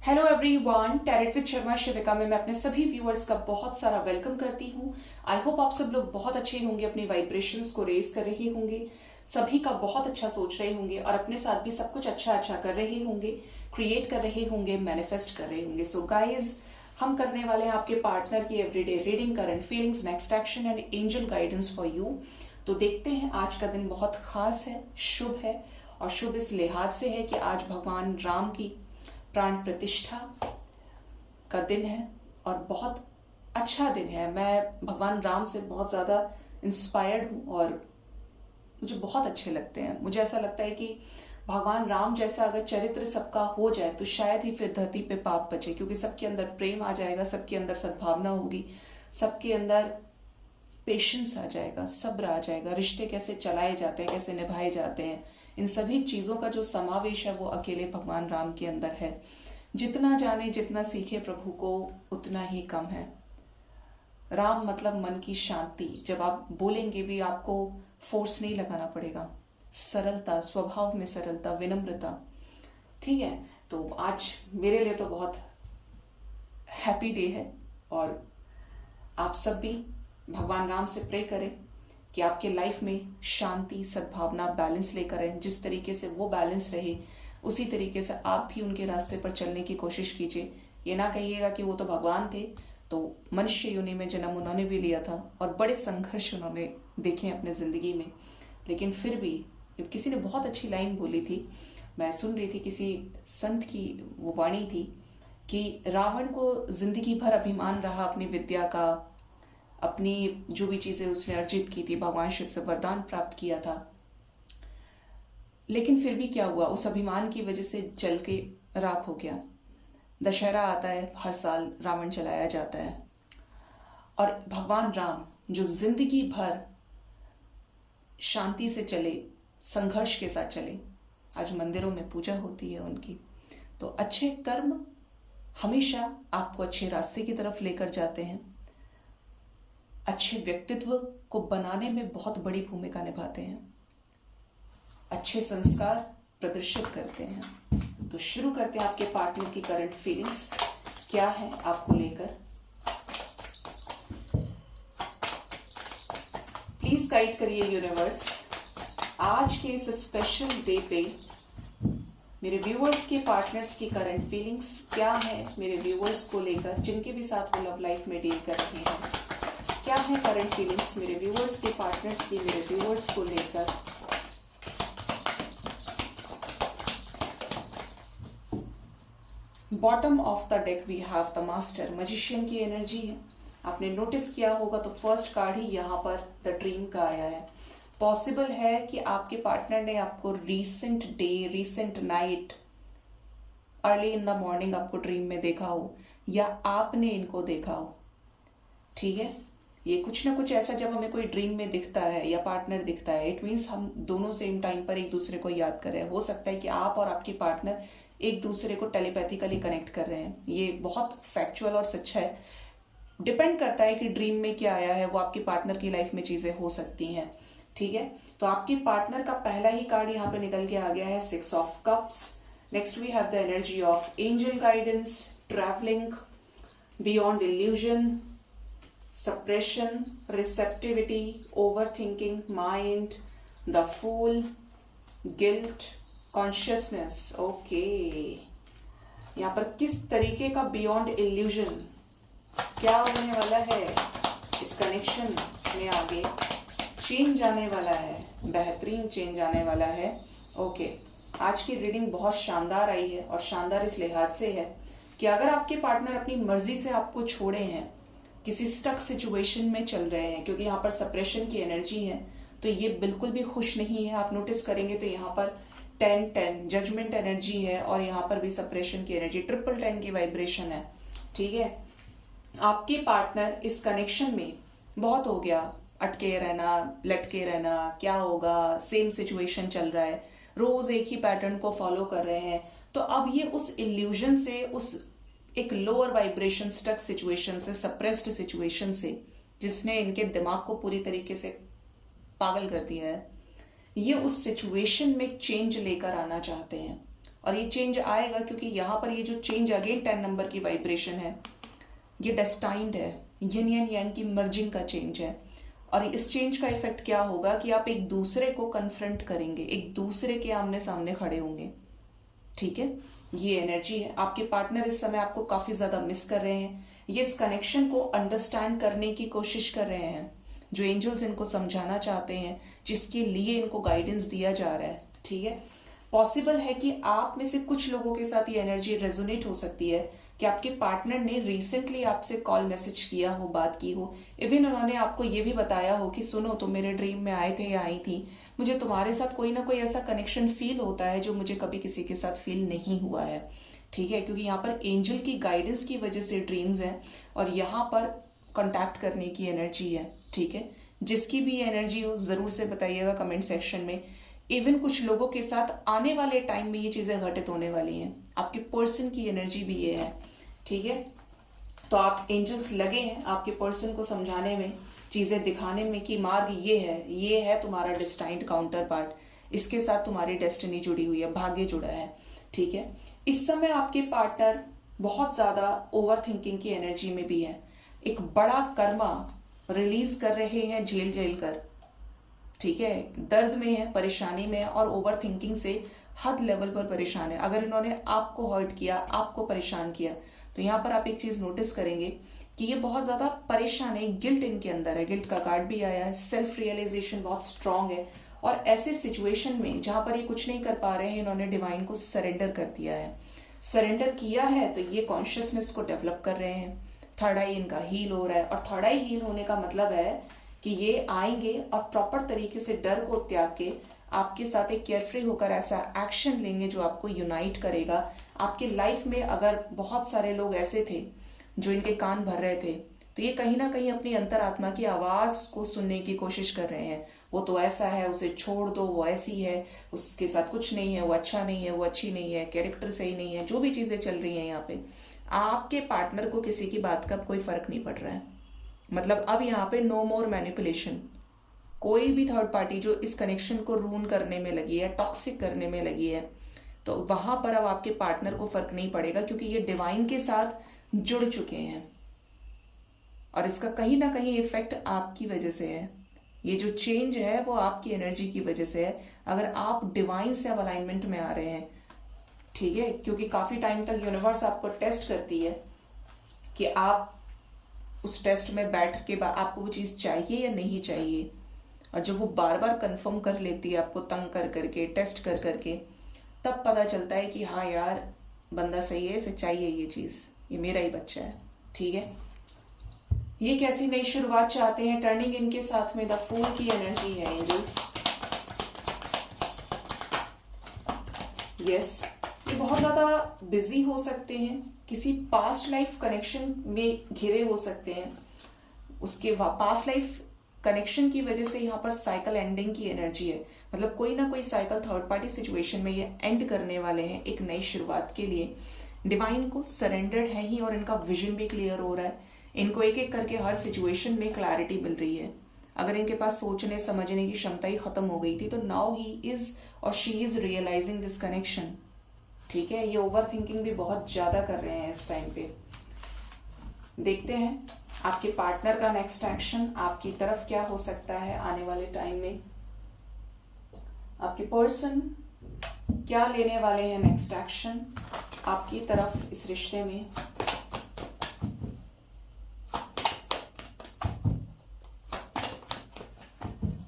Hello everyone, tarot with Sharma Shivika में मैं अपने सभी व्यूअर्स का बहुत सारा वेलकम करती हूँ। आई होप आप सब लोग बहुत अच्छे होंगे, अपनी वाइब्रेशंस को रेज कर रहे होंगे, सभी का बहुत अच्छा सोच रहे होंगे और अपने साथ भी सब कुछ अच्छा अच्छा कर रहे होंगे, क्रिएट कर रहे होंगे, मैनिफेस्ट कर रहे होंगे। सो गाइज, हम करने वाले हैं आपके पार्टनर की everyday reading, current feelings, next action and angel guidance for you. तो देखते हैं, आज का दिन बहुत खास है, शुभ है और शुभ इस लिहाज से है कि आज भगवान राम की प्राण प्रतिष्ठा का दिन है और बहुत अच्छा दिन है। मैं भगवान राम से बहुत ज्यादा इंस्पायर्ड हूँ और मुझे बहुत अच्छे लगते हैं। मुझे ऐसा लगता है कि भगवान राम जैसा अगर चरित्र सबका हो जाए तो शायद ही फिर धरती पे पाप बचे, क्योंकि सबके अंदर प्रेम आ जाएगा, सबके अंदर सद्भावना होगी, सबके अंदर पेशेंस आ जाएगा, सब्र आ जाएगा, रिश्ते कैसे चलाए जाते हैं, कैसे निभाए जाते हैं, इन सभी चीजों का जो समावेश है वो अकेले भगवान राम के अंदर है। जितना जाने जितना सीखे प्रभु को उतना ही कम है। राम मतलब मन की शांति। जब आप बोलेंगे भी आपको फोर्स नहीं लगाना पड़ेगा, सरलता, स्वभाव में सरलता, विनम्रता। ठीक है, तो आज मेरे लिए तो बहुत हैप्पी डे है और आप सब भी भगवान राम से प्रे करें कि आपके लाइफ में शांति, सद्भावना, बैलेंस लेकर आए। जिस तरीके से वो बैलेंस रहे उसी तरीके से आप भी उनके रास्ते पर चलने की कोशिश कीजिए। ये ना कहिएगा कि वो तो भगवान थे, तो मनुष्य योनि में जन्म उन्होंने भी लिया था और बड़े संघर्ष उन्होंने देखे अपने जिंदगी में, लेकिन फिर भी किसी ने बहुत अच्छी लाइन बोली थी, मैं सुन रही थी, किसी संत की वो वाणी थी कि रावण को जिंदगी भर अभिमान रहा अपनी विद्या का, अपनी जो भी चीजें उसने अर्जित की थी, भगवान शिव से वरदान प्राप्त किया था, लेकिन फिर भी क्या हुआ, उस अभिमान की वजह से जल के राख हो गया। दशहरा आता है, हर साल रावण जलाया जाता है और भगवान राम जो जिंदगी भर शांति से चले, संघर्ष के साथ चले, आज मंदिरों में पूजा होती है उनकी। तो अच्छे कर्म हमेशा आपको अच्छे रास्ते की तरफ लेकर जाते हैं, अच्छे व्यक्तित्व को बनाने में बहुत बड़ी भूमिका निभाते हैं, अच्छे संस्कार प्रदर्शित करते हैं। तो शुरू करते हैं आपके पार्टनर की करंट फीलिंग्स क्या है आपको लेकर। प्लीज गाइड करिए यूनिवर्स, आज के इस स्पेशल डे पे मेरे व्यूअर्स के पार्टनर्स की करंट फीलिंग्स क्या है मेरे व्यूअर्स को लेकर, जिनके भी साथ वो लव लाइफ में डील कर रहे हैं। क्या है करंट फीलिंग्स मेरे व्यूअर्स के पार्टनर्स की मेरे व्यूअर्स को लेकर। Bottom of the deck we have the master, magician की एनर्जी है। आपने नोटिस किया होगा तो फर्स्ट कार्ड ही यहाँ पर द ड्रीम का आया है। पॉसिबल है कि आपके पार्टनर ने आपको recent day, recent night, early in the morning आपको ड्रीम में देखा हो या आपने इनको देखा हो। ठीक है, ये कुछ ना कुछ ऐसा जब हमें कोई ड्रीम में दिखता है या पार्टनर दिखता है, इट मीन्स हम दोनों सेम टाइम पर एक दूसरे को याद कर रहे हैं। हो सकता है कि आप और आपके पार्टनर एक दूसरे को टेलीपैथिकली कनेक्ट कर रहे हैं। ये बहुत फैक्चुअल और सच्चा है। डिपेंड करता है कि ड्रीम में क्या आया है, वो आपके पार्टनर की लाइफ में चीजें हो सकती हैं। ठीक है, तो आपके पार्टनर का पहला ही कार्ड यहाँ पे निकल के आ गया है, 6 of cups. Next we have the energy of angel guidance, travelling, beyond illusion, suppression, receptivity, overthinking, mind, the fool, guilt, consciousness. Okay, यहाँ पर किस तरीके का बियॉन्ड इल्यूजन क्या होने वाला है इस कनेक्शन में, आगे चेंज आने वाला है, बेहतरीन चेंज आने वाला है। ओके, आज की रीडिंग बहुत शानदार आई है और शानदार इस लिहाज से है कि अगर आपके पार्टनर अपनी मर्जी से आपको छोड़े हैं, किसी स्टक सिचुएशन में चल रहे हैं, क्योंकि यहाँ पर सप्रेशन की एनर्जी है, तो ये बिल्कुल भी खुश नहीं है। आप नोटिस करेंगे तो यहाँ पर 10-10 जजमेंट एनर्जी है और यहाँ पर भी सप्रेशन की एनर्जी, 10-10 की वाइब्रेशन है। ठीक है, आपके पार्टनर इस कनेक्शन में बहुत हो गया, अटके रहना, लटके रहना, क्या होगा, सेम सिचुएशन चल रहा है, रोज एक ही पैटर्न को फॉलो कर रहे हैं। तो अब ये उस इल्यूजन से, उस एक लोअर वाइब्रेशन स्टक सिचुएशन से, सप्रेस्ड सिचुएशन से, जिसने इनके दिमाग को पूरी तरीके से पागल कर दिया है, ये उस सिचुएशन में चेंज लेकर आना चाहते हैं। और ये चेंज आएगा क्योंकि यहाँ पर ये जो चेंज अगेन 10 नंबर की वाइब्रेशन है, ये डेस्टाइंड है, यिन एंड यांग की मर्जिंग का चेंज है। और इस चेंज का इफेक्ट क्या होगा कि आप एक दूसरे को कन्फ्रंट करेंगे, एक दूसरे के आमने सामने खड़े होंगे। ठीक है, ये एनर्जी है। आपके पार्टनर इस समय आपको काफी ज्यादा मिस कर रहे हैं, ये इस कनेक्शन को अंडरस्टैंड करने की कोशिश कर रहे हैं, जो एंजल्स इनको समझाना चाहते हैं, जिसके लिए इनको गाइडेंस दिया जा रहा है। ठीक है, पॉसिबल है कि आप में से कुछ लोगों के साथ ये एनर्जी रेजोनेट हो सकती है कि आपके पार्टनर ने रिसेंटली आपसे कॉल मैसेज किया हो, बात की हो, इवन उन्होंने आपको ये भी बताया हो कि सुनो तुम मेरे ड्रीम में आए थे या आई थी, मुझे तुम्हारे साथ कोई ना कोई ऐसा कनेक्शन फील होता है जो मुझे कभी किसी के साथ फील नहीं हुआ है। ठीक है, क्योंकि यहाँ पर एंजल की गाइडेंस की वजह से ड्रीम्स हैं और यहाँ पर कॉन्टैक्ट करने की एनर्जी है। ठीक है, जिसकी भी एनर्जी हो जरूर से बताइएगा कमेंट सेक्शन में। इवन कुछ लोगों के साथ आने वाले टाइम में ये चीजें घटित होने वाली हैं, आपके पर्सन की एनर्जी भी ये है। ठीक है, तो आप एंजल्स लगे हैं आपके पर्सन को समझाने में, चीजें दिखाने में कि मार्ग ये है तुम्हारा डिस्टाइंड काउंटर पार्ट, इसके साथ तुम्हारी डेस्टिनी जुड़ी हुई है, भाग्य जुड़ा है। ठीक है, इस समय आपके पार्टनर बहुत ज्यादा ओवर थिंकिंग की एनर्जी में भी है, एक बड़ा कर्मा रिलीज कर रहे हैं झेल कर। ठीक है, दर्द में है, परेशानी में है और ओवर थिंकिंग से हद लेवल पर परेशान है। अगर इन्होंने आपको हर्ट किया, आपको परेशान किया, तो यहाँ पर आप एक चीज नोटिस करेंगे कि ये बहुत ज्यादा परेशान है, गिल्ट इनके अंदर है, गिल्ट का कार्ड भी आया है, सेल्फ रियलाइजेशन बहुत स्ट्रांग है। और ऐसे सिचुएशन में जहां पर ये कुछ नहीं कर पा रहे हैं, इन्होंने डिवाइन को सरेंडर कर दिया है। सरेंडर किया है तो ये कॉन्शियसनेस को डेवलप कर रहे हैं, थर्ड आई इनका हील हो रहा है। और थर्ड आई हील होने का मतलब है कि ये आएंगे और प्रॉपर तरीके से डर को त्याग के आपके साथ एक केयरफ्री होकर ऐसा एक्शन लेंगे जो आपको यूनाइट करेगा। आपके लाइफ में अगर बहुत सारे लोग ऐसे थे जो इनके कान भर रहे थे, तो ये कहीं ना कहीं अपनी अंतरात्मा की आवाज को सुनने की कोशिश कर रहे हैं। वो तो ऐसा है, उसे छोड़ दो, वो ऐसी है, उसके साथ कुछ नहीं है, वो अच्छा नहीं है, वो अच्छी नहीं है, कैरेक्टर सही नहीं है, जो भी चीजें चल रही हैं यहाँ पे, आपके पार्टनर को किसी की बात का कोई फर्क नहीं पड़ रहा है। मतलब अब यहाँ पे नो मोर मैनिपुलेशन। कोई भी थर्ड पार्टी जो इस कनेक्शन को रून करने में लगी है, टॉक्सिक करने में लगी है, तो वहां पर अब आपके पार्टनर को फर्क नहीं पड़ेगा, क्योंकि ये डिवाइन के साथ जुड़ चुके हैं और इसका कहीं ना कहीं इफेक्ट आपकी वजह से है। ये जो चेंज है वो आपकी एनर्जी की वजह से है, अगर आप डिवाइन से अब अलाइनमेंट में आ रहे हैं। ठीक है, क्योंकि काफी टाइम तक यूनिवर्स आपको टेस्ट करती है कि आप उस टेस्ट में बैठ के आपको वो चीज चाहिए या नहीं चाहिए, और जब वो बार बार कंफर्म कर लेती है आपको तंग कर करके, टेस्ट कर करके, तब पता चलता है कि हाँ यार बंदा सही है, इसे चाहिए ये चीज, ये मेरा ही बच्चा है। ठीक है, ये कैसी नई शुरुआत चाहते हैं, टर्निंग इनके साथ में द फूल की एनर्जी है एंजल्स। यस, ये बहुत ज्यादा बिजी हो सकते हैं, किसी पास्ट लाइफ कनेक्शन में घिरे हो सकते हैं, उसके पास्ट लाइफ कनेक्शन की वजह से यहाँ पर साइकिल एंडिंग की एनर्जी है। मतलब कोई ना कोई साइकिल थर्ड पार्टी सिचुएशन में ये एंड करने वाले हैं एक नई शुरुआत के लिए। डिवाइन को सरेंडर्ड है ही और इनका विजन भी क्लियर हो रहा है, इनको एक एक करके हर सिचुएशन में क्लैरिटी मिल रही है। अगर इनके पास सोचने समझने की क्षमता ही खत्म हो गई थी, तो नाउ ही इज और she is realising this connection. ठीक है, ये ओवर थिंकिंग भी बहुत ज्यादा कर रहे हैं इस टाइम पे। देखते हैं आपके पार्टनर का नेक्स्ट एक्शन आपकी तरफ क्या हो सकता है आने वाले टाइम में। आपके पर्सन क्या लेने वाले हैं नेक्स्ट एक्शन आपकी तरफ इस रिश्ते में।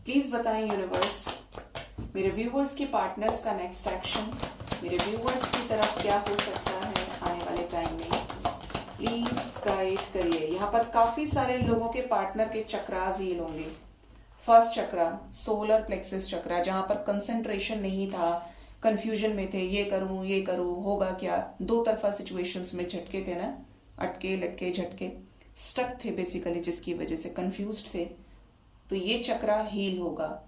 प्लीज बताएं यूनिवर्स, मेरे व्यूवर्स के पार्टनर्स का नेक्स्ट एक्शन मेरे व्यूवर्स की तरफ क्या हो सकता है आने वाले टाइम में। प्लीज गाइड करिए। यहाँ पर काफी सारे लोगों के पार्टनर के चक्रास हील होंगे। फर्स्ट चक्रा सोलर प्लेक्सस चक्रा, जहां पर कंसंट्रेशन नहीं था, कंफ्यूजन में थे, ये करूं होगा क्या, दो तरफा सिचुएशंस में झटके थे ना, अटके लटके झटके, स्टक थे बेसिकली, जिसकी वजह से कंफ्यूज्ड थे। तो ये चक्रा हील होगा।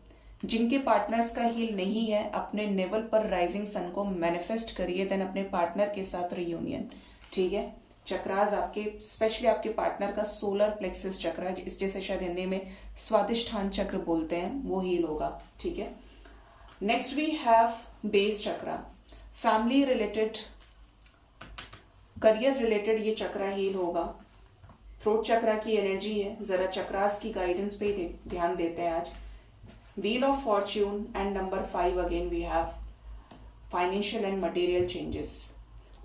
जिनके पार्टनर्स का हील नहीं है, अपने नेवल पर राइजिंग सन को मैनिफेस्ट करिए, देन अपने पार्टनर के साथ रियूनियन। ठीक है, चक्रास आपके स्पेशली आपके पार्टनर का सोलर प्लेक्सस चक्र, इस जैसे शायद हिंदी में स्वादिष्ठान चक्र बोलते हैं, वो हील होगा। ठीक है, next we have base chakra. Family related, career related ये चक्रा हील होगा। थ्रोट चक्रा की एनर्जी है, जरा चक्रास की गाइडेंस पे ध्यान देते हैं आज। Wheel of fortune and number 5 again we have financial and material changes.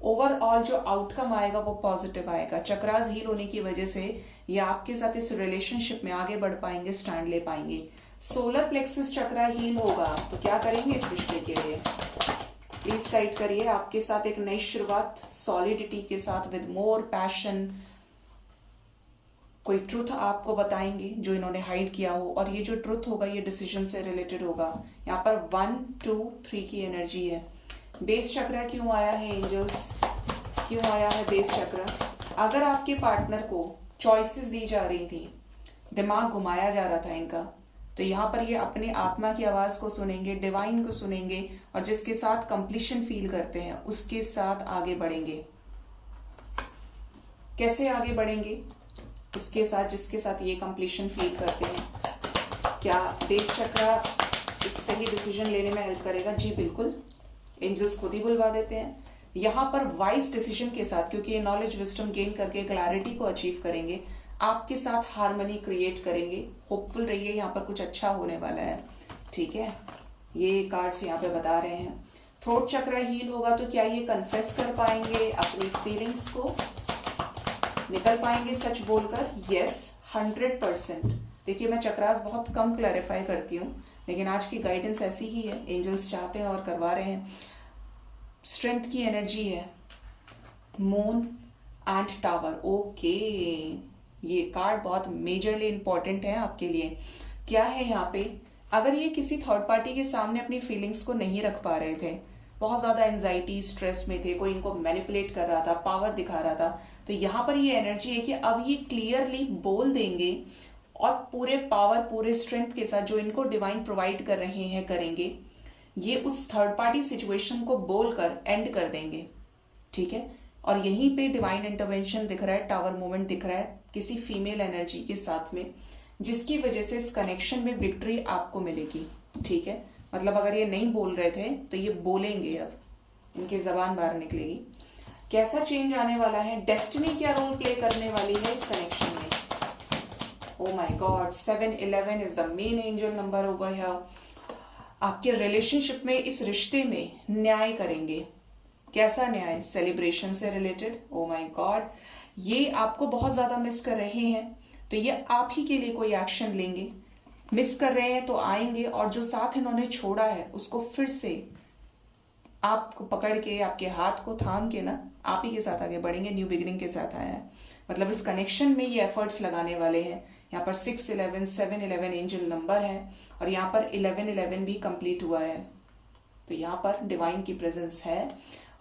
Overall जो आउटकम आएगा वो पॉजिटिव आएगा। चक्रास हील होने की वजह से ये आपके साथ इस रिलेशनशिप में आगे बढ़ पाएंगे, स्टैंड ले पाएंगे। सोलर प्लेक्सस चक्रा हील होगा तो क्या करेंगे इस रिश्ते के लिए, प्लीज गाइड करिए। आपके साथ एक नई शुरुआत सॉलिडिटी के साथ, विद मोर पैशन, कोई ट्रुथ आपको बताएंगे जो इन्होंने हाइड किया हो, और ये जो ट्रुथ होगा ये डिसीजन से रिलेटेड होगा। यहाँ पर 1, 2, 3 की एनर्जी है। बेस चक्र क्यों आया है एंजल्स, क्यों आया है बेस चक्र? अगर आपके पार्टनर को चॉइसेस दी जा रही थी, दिमाग घुमाया जा रहा था इनका, तो यहाँ पर ये अपने आत्मा की आवाज को सुनेंगे, डिवाइन को सुनेंगे, और जिसके साथ कंप्लीशन फील करते हैं उसके साथ आगे बढ़ेंगे। कैसे आगे बढ़ेंगे? उसके साथ जिसके साथ ये कंप्लीशन फील करते हैं। क्या बेस चक्र एक सही डिसीजन लेने में हेल्प करेगा? जी बिल्कुल, एंजल्स खुद ही बुलवा देते हैं। यहाँ पर वाइज डिसीजन के साथ, क्योंकि ये नॉलेज विजडम गेन करके क्लैरिटी को अचीव करेंगे, आपके साथ हार्मनी क्रिएट करेंगे। होपफुल रहिए, यहाँ पर कुछ अच्छा होने वाला है। ठीक है, ये कार्ड्स यहाँ पे बता रहे हैं। थ्रोट चक्र हील होगा तो क्या ये कन्फेस कर पाएंगे अपनी फीलिंग्स को, निकल पाएंगे सच बोलकर? यस, 100%। देखिए मैं चक्रास बहुत कम क्लैरिफाई करती हूँ, लेकिन आज की गाइडेंस ऐसी ही है, एंजल्स चाहते हैं और करवा रहे हैं। स्ट्रेंथ की एनर्जी है, मून एंड टावर। ओके, ये कार्ड बहुत मेजरली इंपॉर्टेंट है आपके लिए। क्या है यहाँ पे? अगर ये किसी थर्ड पार्टी के सामने अपनी फीलिंग्स को नहीं रख पा रहे थे, बहुत ज्यादा एंजाइटी स्ट्रेस में थे, कोई इनको मैनिपुलेट कर रहा था, पावर दिखा रहा था, तो यहाँ पर ये एनर्जी है कि अब ये क्लियरली बोल देंगे और पूरे पावर, पूरे स्ट्रेंथ के साथ जो इनको डिवाइन प्रोवाइड कर रहे हैं करेंगे। ये उस थर्ड पार्टी सिचुएशन को बोलकर एंड कर देंगे। ठीक है, और यहीं पे डिवाइन इंटरवेंशन दिख रहा है, टावर मूवमेंट दिख रहा है किसी फीमेल एनर्जी के साथ में, जिसकी वजह से इस कनेक्शन में विक्ट्री आपको मिलेगी। ठीक है, मतलब अगर ये नहीं बोल रहे थे तो ये बोलेंगे, अब इनकी जबान बाहर निकलेगी। कैसा चेंज आने वाला है? डेस्टिनी क्या रोल प्ले करने वाली है इस कनेक्शन में? Oh my God, 7-11 is the main angel number over here. आपके रिलेशनशिप में, इस रिश्ते में न्याय करेंगे। कैसा न्याय? सेलिब्रेशन से रिलेटेड। ओ माय गॉड, ये आपको बहुत ज्यादा मिस कर रहे हैं तो ये आप ही के लिए कोई एक्शन लेंगे। मिस कर रहे हैं तो आएंगे, और जो साथ इन्होंने छोड़ा है उसको फिर से आपको पकड़ के, आपके हाथ को थाम के ना, आप ही के साथ आगे बढ़ेंगे। न्यू बिगिनिंग के साथ आया है, मतलब इस कनेक्शन में ये एफर्ट्स लगाने वाले हैं। यहाँ पर 6-11, 7-11 एंजल नंबर है, और यहाँ पर 11-11 भी कंप्लीट हुआ है, तो यहाँ पर डिवाइन की प्रेजेंस है।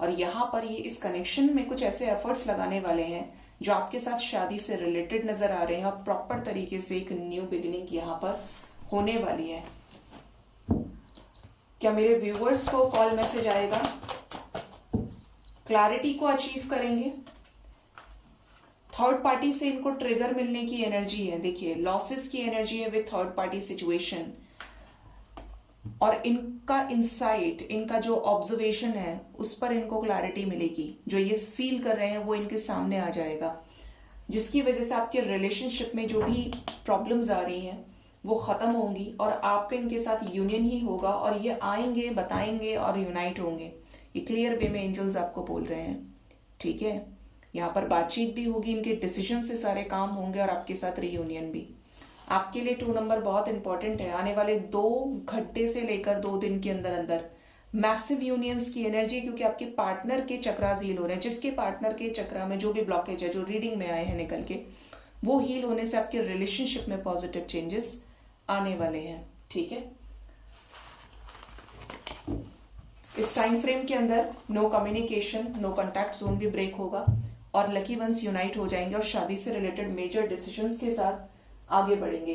और यहाँ पर ये इस कनेक्शन में कुछ ऐसे एफर्ट्स लगाने वाले हैं जो आपके साथ शादी से रिलेटेड नजर आ रहे हैं, और प्रॉपर तरीके से एक न्यू बिगिनिंग यहाँ पर होने वाली है। क्या मेरे व्यूअर्स को कॉल मैसेज आएगा? क्लैरिटी को अचीव करेंगे। थर्ड पार्टी से इनको ट्रिगर मिलने की एनर्जी है। देखिए, लॉसेस की एनर्जी है विद थर्ड पार्टी सिचुएशन, और इनका इंसाइट, इनका जो ऑब्जर्वेशन है उस पर इनको क्लैरिटी मिलेगी। जो ये फील कर रहे हैं वो इनके सामने आ जाएगा, जिसकी वजह से आपके रिलेशनशिप में जो भी प्रॉब्लम्स आ रही हैं वो खत्म होंगी, और आपका इनके साथ यूनियन ही होगा, और ये आएंगे, बताएंगे और यूनाइट होंगे। ये क्लियर वे में एंजल्स आपको बोल रहे हैं। ठीक है, यहाँ पर बातचीत भी होगी, इनके डिसीजन से सारे काम होंगे, और आपके साथ रीयूनियन भी। आपके लिए 2 नंबर बहुत इंपॉर्टेंट है। आने वाले 2 घंटे से लेकर 2 दिन के अंदर अंदर मैसिव यूनियंस की एनर्जी, क्योंकि आपके पार्टनर के चक्रास हील हो रहे हैं। जिसके पार्टनर के चक्रा में जो भी ब्लॉकेज है, जो रीडिंग में आए हैं निकल के, वो हील होने से आपके रिलेशनशिप में पॉजिटिव चेंजेस आने वाले हैं। ठीक है, इस टाइम फ्रेम के अंदर no communication, no contact zone भी ब्रेक होगा, और लकी वंस यूनाइट हो जाएंगे और शादी से रिलेटेड मेजर डिसीजंस के साथ आगे बढ़ेंगे।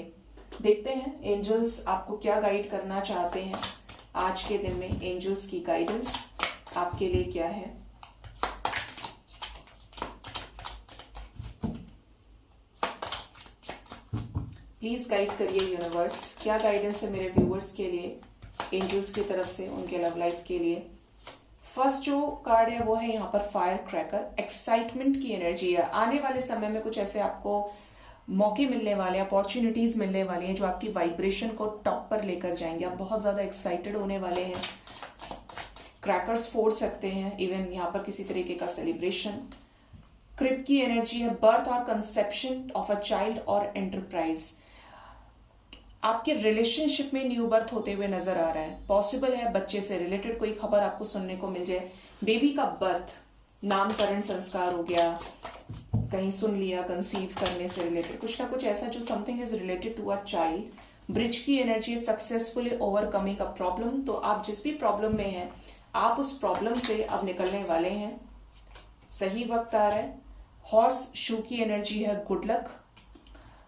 देखते हैं एंजल्स आपको क्या गाइड करना चाहते हैं आज के दिन में। एंजल्स की गाइडेंस आपके लिए क्या है? प्लीज गाइड करिए यूनिवर्स, क्या गाइडेंस है मेरे व्यूअर्स के लिए एंजल्स की तरफ से, उनके लव लाइफ के लिए। फर्स्ट जो कार्ड है वो है यहाँ पर फायर क्रैकर, एक्साइटमेंट की एनर्जी है। आने वाले समय में कुछ ऐसे आपको मौके मिलने वाले, अपॉर्चुनिटीज मिलने वाली हैं जो आपकी वाइब्रेशन को टॉप पर लेकर जाएंगे। आप बहुत ज्यादा एक्साइटेड होने वाले हैं, क्रैकर्स फोड़ सकते हैं, इवन यहाँ पर किसी तरीके का सेलिब्रेशन। क्रिप्ट की एनर्जी है बर्थ और कंसेप्शन ऑफ अ चाइल्ड और एंटरप्राइज। आपके रिलेशनशिप में न्यू बर्थ होते हुए नजर आ रहा है। पॉसिबल है बच्चे से रिलेटेड कोई खबर आपको सुनने को मिल जाए, बेबी का बर्थ, नामकरण संस्कार हो गया, कहीं सुन लिया, कंसीव करने से रिलेटेड कुछ ना कुछ ऐसा जो something is related to a child. Bridge की एनर्जी है सक्सेसफुली ओवरकमिंग अ प्रॉब्लम। तो आप जिस भी प्रॉब्लम में हैं, आप उस प्रॉब्लम से अब निकलने वाले हैं, सही वक्त आ रहा है। हॉर्स शू की एनर्जी है गुड लक।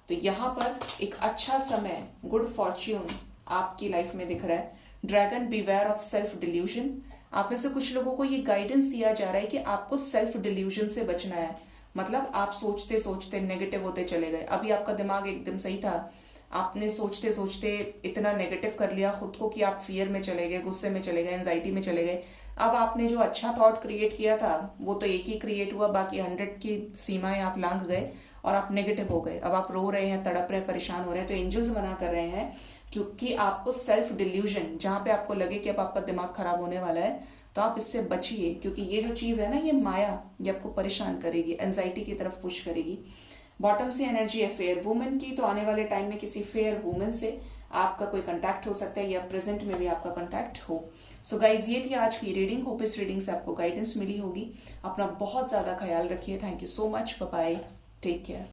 तो यहां पर एक अच्छा समय, गुड फॉर्च्यून आपकी लाइफ में दिख रहा है। Dragon, beware of self delusion. आप में से कुछ लोगों को ये गाइडेंस दिया जा रहा है कि आपको सेल्फ डिल्यूजन से बचना है। मतलब आप सोचते सोचते नेगेटिव होते चले गए। अभी आपका दिमाग एकदम सही था, आपने सोचते सोचते इतना नेगेटिव कर लिया खुद को कि आप फियर में चले गए, गुस्से में चले गए, एंजाइटी में चले गए। अब आपने जो अच्छा थॉट क्रिएट किया था वो तो एक ही क्रिएट हुआ, बाकी 100 की सीमाएं आप लांघ गए और आप नेगेटिव हो गए। अब आप रो रहे हैं, तड़प रहे हैं, परेशान हो रहे हैं। तो एंजल्स मना कर रहे हैं क्योंकि आपको सेल्फ डिल्यूजन, जहां पे आपको लगे कि अब आपका दिमाग खराब होने वाला है, तो आप इससे बचिए। क्योंकि ये जो चीज है ना, ये माया, ये आपको परेशान करेगी, एंजाइटी की तरफ पुश करेगी। बॉटम से एनर्जी है फेयर वुमेन की। तो आने वाले टाइम में किसी फेयर वुमेन से आपका कोई कांटेक्ट हो सकता है या प्रेजेंट में भी आपका कांटेक्ट हो। सो गाइज, ये थी आज की रीडिंग। होप इस रीडिंग से आपको गाइडेंस मिली होगी। अपना बहुत ज्यादा ख्याल रखिए। Thank you so much. Bye bye, take care.